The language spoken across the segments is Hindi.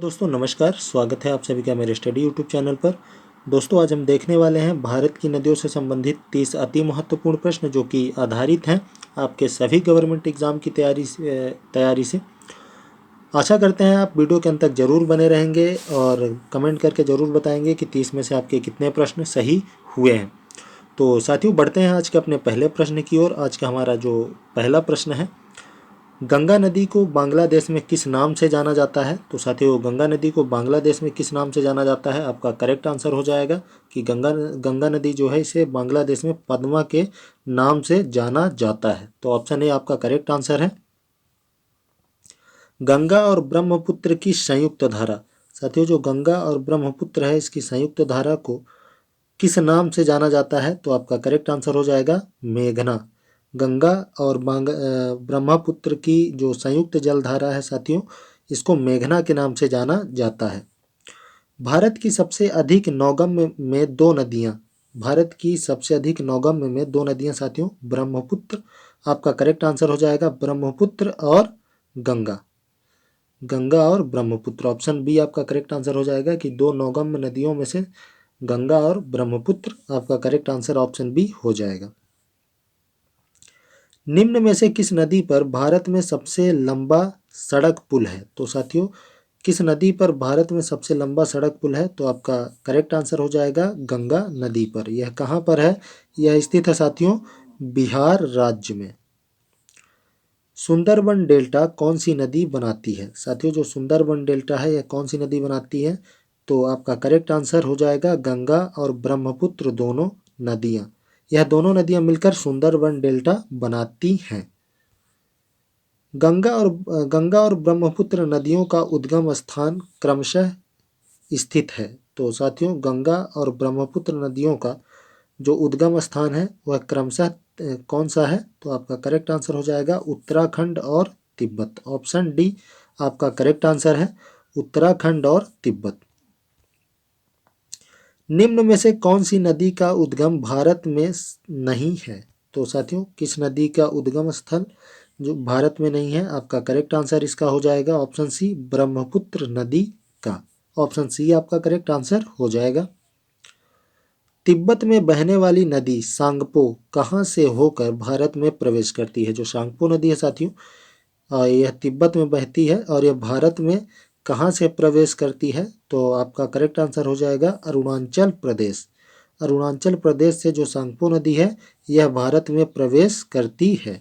दोस्तों नमस्कार, स्वागत है आप सभी का मेरे स्टडी यूट्यूब चैनल पर। दोस्तों आज हम देखने वाले हैं भारत की नदियों से संबंधित 30 अति महत्वपूर्ण प्रश्न जो कि आधारित हैं आपके सभी गवर्नमेंट एग्जाम की तैयारी से। आशा करते हैं आप वीडियो के अंत तक जरूर बने रहेंगे और कमेंट करके ज़रूर बताएंगे कि 30 में से आपके कितने प्रश्न सही हुए हैं। तो साथियों बढ़ते हैं आज के अपने पहले प्रश्न की ओर। आज का हमारा जो पहला प्रश्न है, गंगा नदी को बांग्लादेश में किस नाम से जाना जाता है। तो साथियों गंगा नदी को बांग्लादेश में किस नाम से जाना जाता है, आपका करेक्ट आंसर हो जाएगा कि गंगा नदी जो है इसे बांग्लादेश में पद्मा के नाम से जाना जाता है। तो ऑप्शन ए आपका करेक्ट आंसर है। गंगा और ब्रह्मपुत्र की संयुक्त धारा, साथियों जो गंगा और ब्रह्मपुत्र है इसकी संयुक्त धारा को किस नाम से जाना जाता है, तो आपका करेक्ट आंसर हो जाएगा मेघना। गंगा और ब्रह्मपुत्र की जो संयुक्त जलधारा है साथियों, इसको मेघना के नाम से जाना जाता है। भारत की सबसे अधिक नौगम्य में दो नदियां, भारत की सबसे अधिक नौगम्य में दो नदियां साथियों, ब्रह्मपुत्र, आपका करेक्ट आंसर हो जाएगा ब्रह्मपुत्र और गंगा। गंगा और ब्रह्मपुत्र, ऑप्शन बी आपका करेक्ट आंसर हो जाएगा कि दो नौगम्य नदियों में से गंगा और ब्रह्मपुत्र, आपका करेक्ट आंसर ऑप्शन बी हो जाएगा। निम्न में से किस नदी पर भारत में सबसे लंबा सड़क पुल है। तो साथियों किस नदी पर भारत में सबसे लंबा सड़क पुल है, तो आपका करेक्ट आंसर हो जाएगा गंगा नदी पर। यह कहाँ पर है, यह स्थित है साथियों बिहार राज्य में। सुंदरबन डेल्टा कौन सी नदी बनाती है। साथियों जो सुंदरबन डेल्टा है यह कौन सी नदी बनाती है, तो आपका करेक्ट आंसर हो जाएगा गंगा और ब्रह्मपुत्र दोनों नदियां। यह दोनों नदियां मिलकर सुंदरबन डेल्टा बनाती हैं। गंगा और ब्रह्मपुत्र नदियों का उद्गम स्थान क्रमशः स्थित है। तो साथियों गंगा और ब्रह्मपुत्र नदियों का जो उद्गम स्थान है वह क्रमशः कौन सा है, तो आपका करेक्ट आंसर हो जाएगा उत्तराखंड और तिब्बत। ऑप्शन डी आपका करेक्ट आंसर है, उत्तराखंड और तिब्बत। निम्न में से कौन सी नदी का उद्गम भारत में नहीं है। तो साथियों किस नदी का उद्गम स्थल जो भारत में नहीं है, आपका करेक्ट आंसर इसका हो जाएगा ऑप्शन सी ब्रह्मपुत्र नदी का। ऑप्शन सी आपका करेक्ट आंसर हो जाएगा। तिब्बत में बहने वाली नदी सांगपो कहाँ से होकर भारत में प्रवेश करती है। जो सांगपो नदी है साथियों यह तिब्बत में बहती है और यह भारत में कहाँ से प्रवेश करती है, तो आपका करेक्ट आंसर हो जाएगा अरुणाचल प्रदेश। अरुणाचल प्रदेश से जो सांगपो नदी है यह भारत में प्रवेश करती है।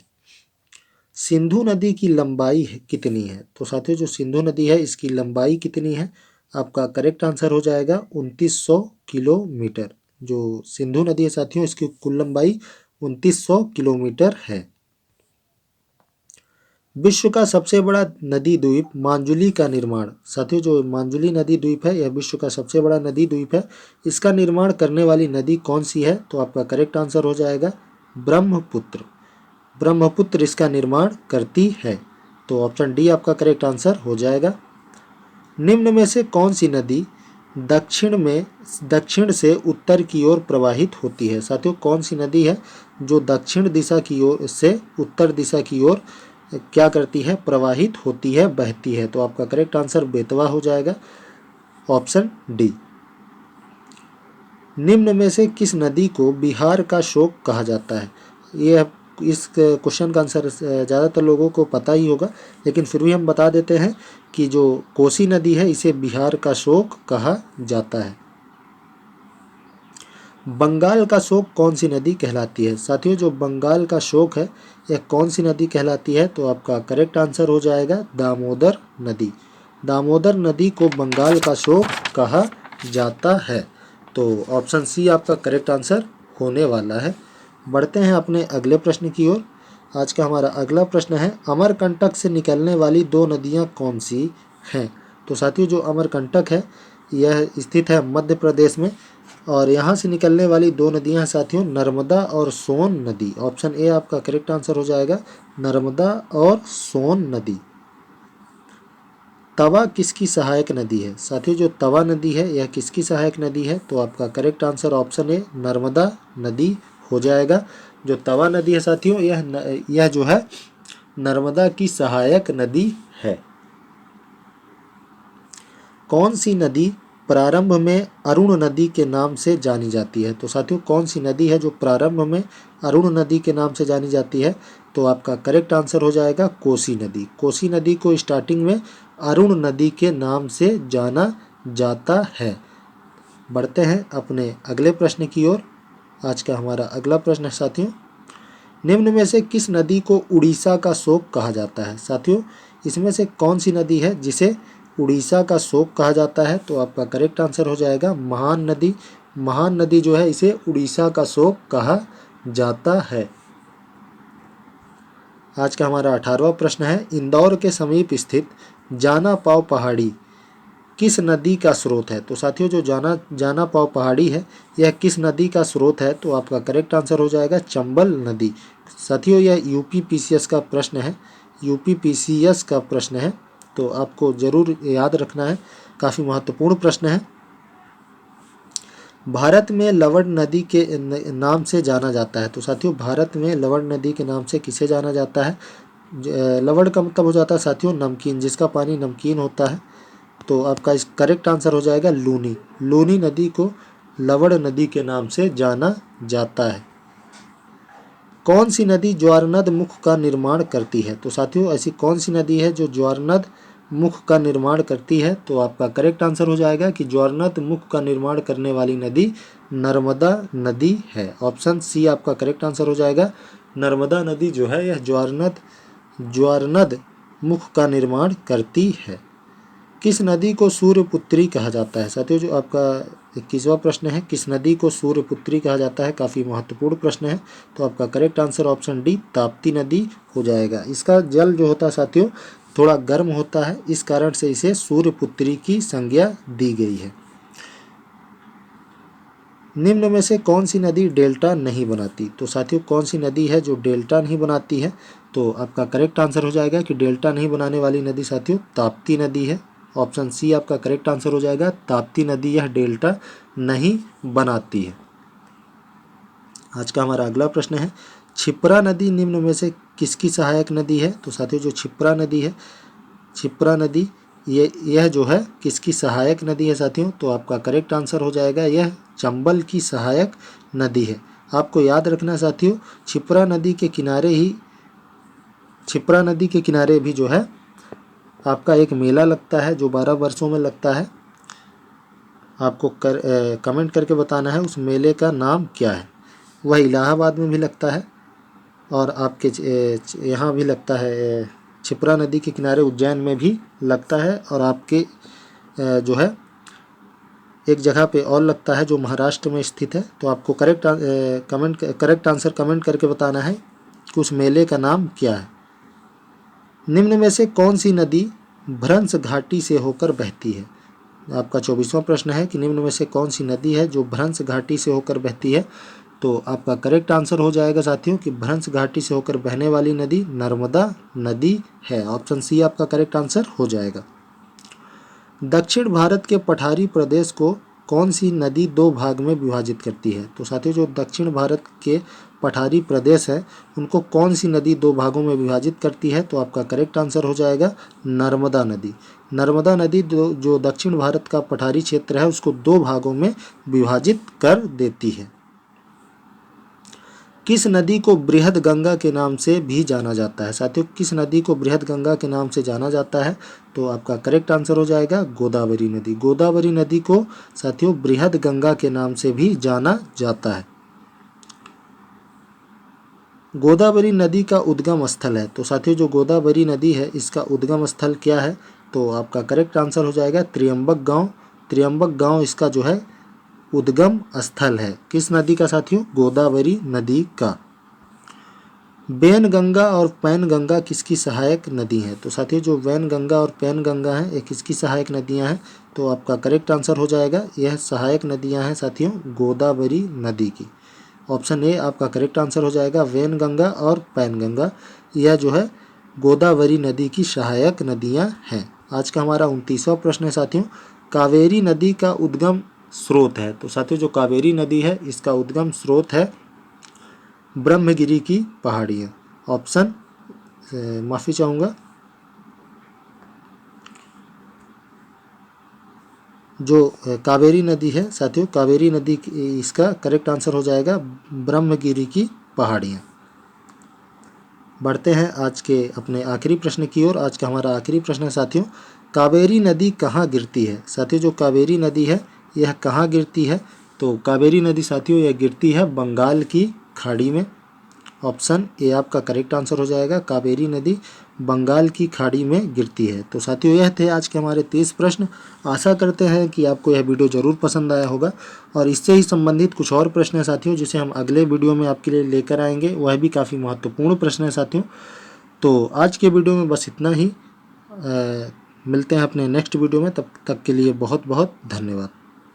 सिंधु नदी की लंबाई कितनी है। तो साथियों जो सिंधु नदी है इसकी लंबाई कितनी है, आपका करेक्ट आंसर हो जाएगा 2900 किलोमीटर। जो सिंधु नदी है साथियों इसकी कुल लंबाई 2900 किलोमीटर है। विश्व का सबसे बड़ा नदी द्वीप मांजुली का निर्माण, साथियों जो मांजुली नदी द्वीप है यह विश्व का सबसे बड़ा नदी द्वीप है। इसका निर्माण करने वाली नदी कौन सी है, तो आपका करेक्ट आंसर हो जाएगा ब्रह्मपुत्र। ब्रह्मपुत्र इसका निर्माण करती है। तो ऑप्शन डी आपका करेक्ट आंसर हो जाएगा। निम्न में से कौन सी नदी दक्षिण से उत्तर की ओर प्रवाहित होती है। साथियों कौन सी नदी है जो दक्षिण दिशा की ओर से उत्तर दिशा की ओर क्या करती है, प्रवाहित होती है, बहती है। तो आपका करेक्ट आंसर बेतवा हो जाएगा, ऑप्शन डी। निम्न में से किस नदी को बिहार का शोक कहा जाता है। यह इस क्वेश्चन का आंसर ज़्यादातर लोगों को पता ही होगा, लेकिन फिर भी हम बता देते हैं कि जो कोसी नदी है इसे बिहार का शोक कहा जाता है। बंगाल का शोक कौन सी नदी कहलाती है। साथियों जो बंगाल का शोक है यह कौन सी नदी कहलाती है, तो आपका करेक्ट आंसर हो जाएगा दामोदर नदी। दामोदर नदी को बंगाल का शोक कहा जाता है। तो ऑप्शन सी आपका करेक्ट आंसर होने वाला है। बढ़ते हैं अपने अगले प्रश्न की ओर। आज का हमारा अगला प्रश्न है, अमरकंटक से निकलने वाली दो नदियां कौन सी हैं। तो साथियों जो अमरकंटक है यह स्थित है मध्य प्रदेश में और यहाँ से निकलने वाली दो नदियां हैं साथियों नर्मदा और सोन नदी। ऑप्शन ए आपका करेक्ट आंसर हो जाएगा नर्मदा और सोन नदी। तवा किसकी सहायक नदी है। साथियों जो तवा नदी है यह किसकी सहायक नदी है, तो आपका correct answer option A Narmada नदी हो जाएगा। जो तवा नदी है साथियों यह जो है नर्मदा की सहायक नदी है। कौन सी नदी प्रारंभ में अरुण नदी के नाम से जानी जाती है? तो साथियों कौन सी नदी है जो प्रारंभ में अरुण नदी के नाम से जानी जाती है? तो आपका करेक्ट आंसर हो जाएगा कोसी नदी। कोसी नदी को स्टार्टिंग में अरुण नदी के नाम से जाना जाता है। बढ़ते हैं अपने अगले प्रश्न की ओर। आज का हमारा अगला प्रश्न है साथियों, निम्न में से किस नदी को उड़ीसा का शोक कहा जाता है? साथियों इसमें से कौन सी नदी है जिसे उड़ीसा का शोक कहा जाता है? तो आपका करेक्ट आंसर हो जाएगा महान नदी। महान नदी जो है इसे उड़ीसा का शोक कहा जाता है। आज का हमारा 18वां प्रश्न है, इंदौर के समीप स्थित जाना पाव पहाड़ी किस नदी का स्रोत है? तो साथियों जो जाना पाव पहाड़ी है यह किस नदी का स्रोत है? तो आपका करेक्ट आंसर हो जाएगा चंबल नदी। साथियों यह यूपी पीसीएस का प्रश्न है, यूपी पीसीएस का प्रश्न है, तो आपको जरूर याद रखना है, काफ़ी महत्वपूर्ण प्रश्न है। भारत में लवण नदी के नाम से जाना जाता है। तो साथियों भारत में लवण नदी के नाम से किसे जाना जाता है? लवण का मतलब हो जाता है साथियों नमकीन, जिसका पानी नमकीन होता है। तो आपका इस करेक्ट आंसर हो जाएगा लूनी। लूनी नदी को लवण नदी के नाम से जाना जाता है। कौन सी नदी ज्वारनद मुख का निर्माण करती है? तो साथियों ऐसी कौन सी नदी है जो ज्वारनद मुख का निर्माण करती है? तो आपका करेक्ट आंसर हो जाएगा कि ज्वारनद मुख का निर्माण करने वाली नदी नर्मदा नदी है। ऑप्शन सी आपका करेक्ट आंसर हो जाएगा। नर्मदा नदी जो है यह ज्वारनद मुख का निर्माण करती है। किस नदी को सूर्यपुत्री कहा जाता है? साथियों जो आपका 21वां प्रश्न है, किस नदी को सूर्यपुत्री कहा जाता है? काफ़ी महत्वपूर्ण प्रश्न है। तो आपका correct answer option D Tapti नदी हो जाएगा। इसका जल जो होता है साथियों थोड़ा गर्म होता है, इस कारण से इसे सूर्यपुत्री की संज्ञा दी गई है। निम्न में से कौन सी नदी डेल्टा नहीं बनाती? तो साथियों कौन सी नदी है जो डेल्टा नहीं बनाती है? तो आपका करेक्ट आंसर हो जाएगा कि डेल्टा नहीं बनाने वाली नदी साथियों ताप्ती नदी है। ऑप्शन सी आपका करेक्ट आंसर हो जाएगा, ताप्ती नदी यह डेल्टा नहीं बनाती है। आज का हमारा अगला प्रश्न है, क्षिप्रा नदी निम्न में से किसकी सहायक नदी है? तो साथियों जो क्षिप्रा नदी है, क्षिप्रा नदी यह जो है किसकी सहायक नदी है साथियों? तो आपका करेक्ट आंसर हो जाएगा यह चंबल की सहायक नदी है। आपको याद रखना साथियों क्षिप्रा नदी के किनारे भी जो है आपका एक मेला लगता है जो 12 वर्षों में लगता है। आपको कमेंट करके बताना है उस मेले का नाम क्या है। वह इलाहाबाद में भी लगता है और आपके यहाँ भी लगता है, क्षिप्रा नदी के किनारे उज्जैन में भी लगता है, और आपके जो है एक जगह पे और लगता है जो महाराष्ट्र में स्थित है। तो आपको करेक्ट आंसर कमेंट करके बताना है कि उस मेले का नाम क्या है। निम्न में से कौन सी नदी भ्रंश घाटी से होकर बहती है? आपका 24वां प्रश्न है कि निम्न में से कौन सी नदी है जो भ्रंश घाटी से होकर बहती है? तो आपका करेक्ट आंसर हो जाएगा साथियों कि भ्रंश घाटी से होकर बहने वाली नदी नर्मदा नदी है। ऑप्शन सी आपका करेक्ट आंसर हो जाएगा। दक्षिण भारत के पठारी प्रदेश को कौन सी नदी दो भाग में विभाजित करती है? तो साथियों जो दक्षिण भारत के पठारी प्रदेश है उनको कौन सी नदी दो भागों में विभाजित करती है? तो आपका करेक्ट आंसर हो जाएगा नर्मदा नदी। नर्मदा नदी जो दक्षिण भारत का पठारी क्षेत्र है उसको दो भागों में विभाजित कर देती है। किस नदी को बृहद गंगा के नाम से भी जाना जाता है? साथियों किस नदी को बृहद गंगा के नाम से जाना जाता है? तो आपका करेक्ट आंसर हो जाएगा गोदावरी नदी। गोदावरी नदी को साथियों बृहद गंगा के नाम से भी जाना जाता है। गोदावरी नदी का उद्गम स्थल है। तो साथियों जो गोदावरी नदी है इसका उद्गम स्थल क्या है? तो आपका करेक्ट आंसर हो जाएगा त्र्यंबक गांव। त्र्यंबक गांव इसका जो है उद्गम स्थल है। किस नदी का साथियों? गोदावरी नदी का। वैनगंगा और पैनगंगा किसकी सहायक नदी हैं? तो साथियों जो वैनगंगा और पैनगंगा हैं ये किसकी सहायक नदियां हैं? तो आपका करेक्ट आंसर हो जाएगा यह सहायक नदियां हैं साथियों गोदावरी नदी की। ऑप्शन ए आपका करेक्ट आंसर हो जाएगा, वैनगंगा और पैनगंगा यह जो है गोदावरी नदी की सहायक नदियां हैं। आज का हमारा 29वां प्रश्न है साथियों, कावेरी नदी का उद्गम स्रोत है। तो साथियों जो कावेरी नदी है इसका उद्गम स्रोत है ब्रह्मगिरी की पहाड़ियाँ। ऑप्शन माफ़ी चाहूँगा, जो कावेरी नदी है साथियों, कावेरी नदी इसका करेक्ट आंसर हो जाएगा ब्रह्मगिरी की पहाड़ियाँ। बढ़ते हैं आज के अपने आखिरी प्रश्न की ओर। आज का हमारा आखिरी प्रश्न है साथियों, कावेरी नदी कहाँ गिरती है? साथियों जो कावेरी नदी है यह कहाँ गिरती है? तो कावेरी नदी साथियों यह गिरती है बंगाल की खाड़ी में। ऑप्शन ए आपका करेक्ट आंसर हो जाएगा, कावेरी नदी बंगाल की खाड़ी में गिरती है। तो साथियों यह थे आज के हमारे 30 प्रश्न। आशा करते हैं कि आपको यह वीडियो ज़रूर पसंद आया होगा और इससे ही संबंधित कुछ और प्रश्न हैं साथियों जिसे हम अगले वीडियो में आपके लिए लेकर आएंगे, वह भी काफ़ी महत्वपूर्ण प्रश्न है साथियों। तो आज के वीडियो में बस इतना ही। मिलते हैं अपने नेक्स्ट वीडियो में, तब तक के लिए बहुत बहुत धन्यवाद।